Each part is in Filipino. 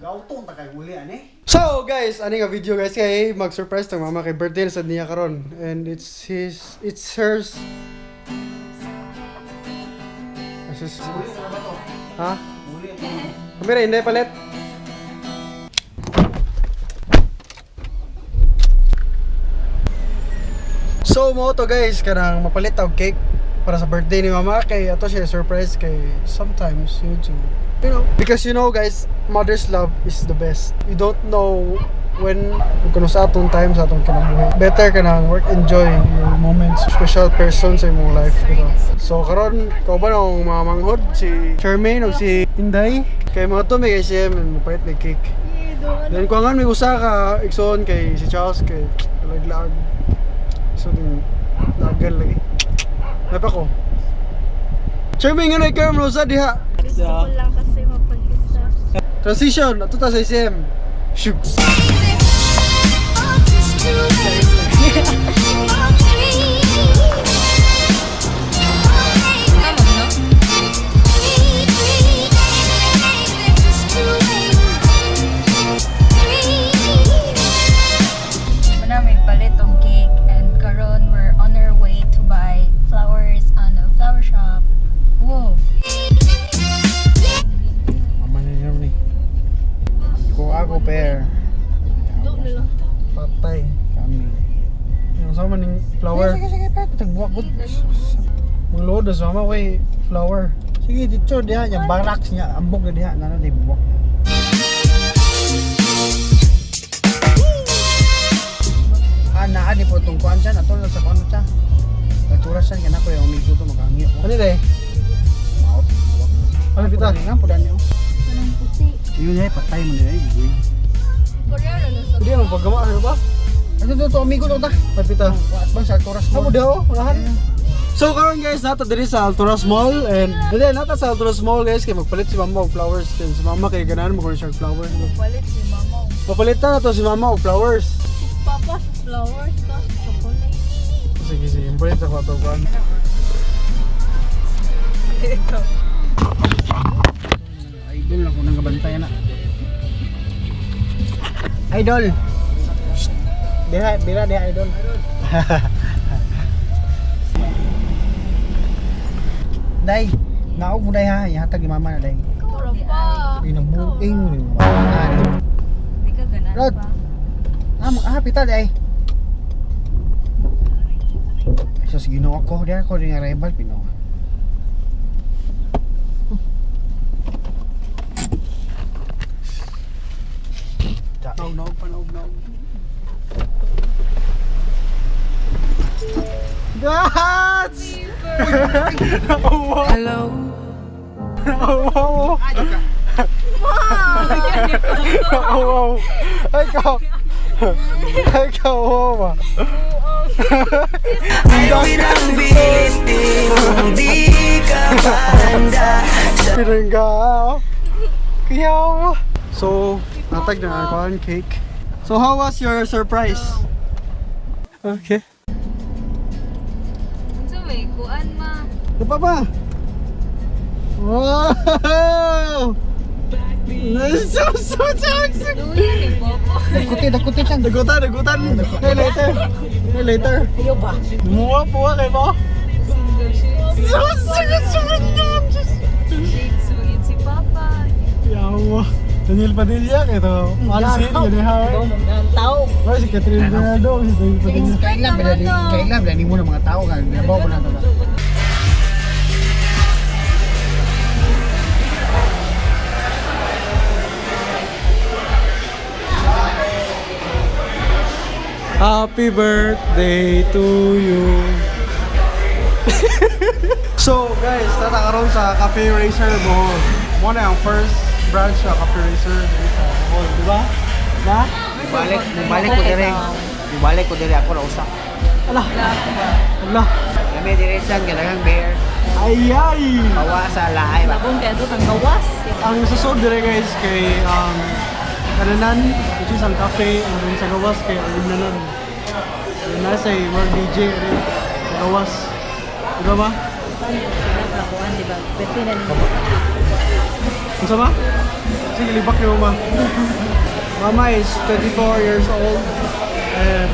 Gautong takay uli ani. So guys, ani nga video guys kay mag-surprise tong mama kay birthday sa niya karon and it's hers. Ha? Kamera hindi palit. So mo to guys kanang mapalit og cake para sa birthday ni mama kay ato siya surprise kay sometimes you need to because you know guys, mother's love is the best. You don't know when kuno sa atong time sa atong kinabuhi. Better ka nang work enjoy your moments, special person sa imong life, diba? So karon ko ba nang mga manghod si Charmaine o si Inday kay mga to may SM and mapait may cake. Then ko nga may usa ka igsoon kay si Charles kay lag-lag. So din lagal lagi. Napa ko. Charmaine nga na ikaw mo sa diha. Gusto ko lang kasi mapag-isa. Transition, ato ta sa SM. Shoot. Muna may palit ang cake and karon we're on our way to buy flowers on a flower shop. Whoa! Ako pair. Patay kami. Yung sama ning flower. Sige, tagbuwak bud. Mong load sa mama kay flower. Sige, dito diha yung barracks niya, ambog na diha na di buwak. Ana di po tong kuan siya, atol sa kuan siya. Naturas siya kana ko yung amigo to magangyo. Ano dai? Maot. Ano pita? Nga po danyo. Anong puti? Yun ay patay mo nila eh. Koreano na sa Hindi mo paggama ano ba? Ano to amigo to ta? Pita. At bang sa Alturas Amo mo. daw, walahan. So karon guys, nata diri sa Alturas Mall and then nata sa Alturas Mall guys kay magpalit si mama og flowers kay si mama kay ganahan mo ko siya flowers. palit si mama. Papalitan na to si mama og flowers. Si papa sa flowers ka sa chocolate. Sige, imprint ako to kuan. Ito. Idol ako nang gabantayan na. Idol. Bira dia idol. Day, naog mo day ha, ihatag ni mama na day. Kura pa. Inabuing mo ni Di ka ganan Rod. pa. Pita day. So sige no ako dia ko ring rival pino. Naog. That's! Hello. Wow! Wow! Ay ikaw, wow! Ayaw nang bilitin kung di ka banda. Pinangga! Kaya so, natag na ang cake. So how was your surprise? Okay. Unsa may kuan ma? Lupa pa! Wow! Nice! So Jackson! Luya ni Popo. Dakuti siya. Dagutan! Hey later! Ayo ba? Muwa po kay mo? Single shades. So sagad niya! Shades mo yun si Papa. Yawa! Daniel Padilla kay to. Alcid, yun ha? Ang tao. Ay, si Catherine Bernardo, si Daniel Padilla. Kailan bilani mo ng mga tao ka, binabaw ko na to. Happy birthday to you. So guys, tatakaroon sa Cafe Racer Bohol. Muna ang first branch sa Cafe Racer sa Bohol, di ba? Na? Balik ko dire ako na usa. Ala. Kami dire sa ganagang bear. Ay! Bawa sa lahay ba. Labong kaya ito ang gawas. Ang susod dire guys kay kananan, which is ang cafe, and then sa gawas kay Arinanan. Yung nasa mga DJ rin sa gawas. Diba ba? Nakuan, di ba? Pwede na Ano ba? Sige, libak ni Mama. Mama is 24 years old. And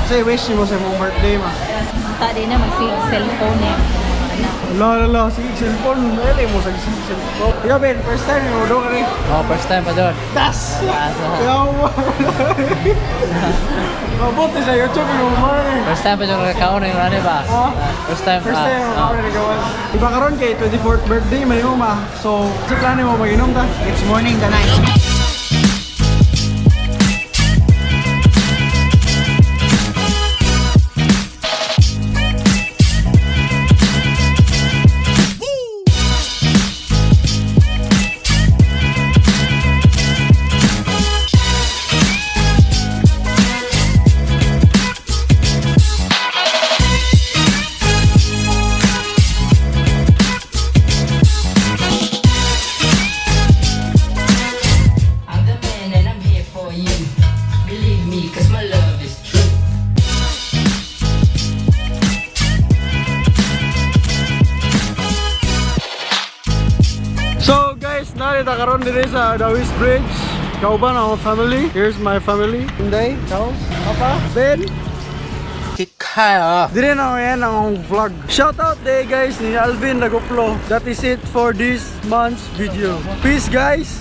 say wish mo sa mong birthday, ma. Tadi na mag-cellphone eh. Lala, sige, cellphone. Dali mo sa cellphone. Ikaw, Ben, first time mo doon ka rin. Oh, first time pa doon. Das! Kaya mo. Mabuti sa YouTube yung mga rin. First time pa doon kakaon yung ano ba? First time. First time ako rin gawan. Iba karon kay 24th birthday may uma. So, sa plano mo mag-inom ta? It's morning the night. I'm the man and I'm here for you. Believe me, cause my love is true. So guys, narita karon diri sa Dawis Bridge. Kauban ang family. Here's my family. Inday, Charles, Papa, Ben. Dire na yan ang vlog. Shout out day guys ni Alvin Nagoplo. That is it for this month's video. Peace guys.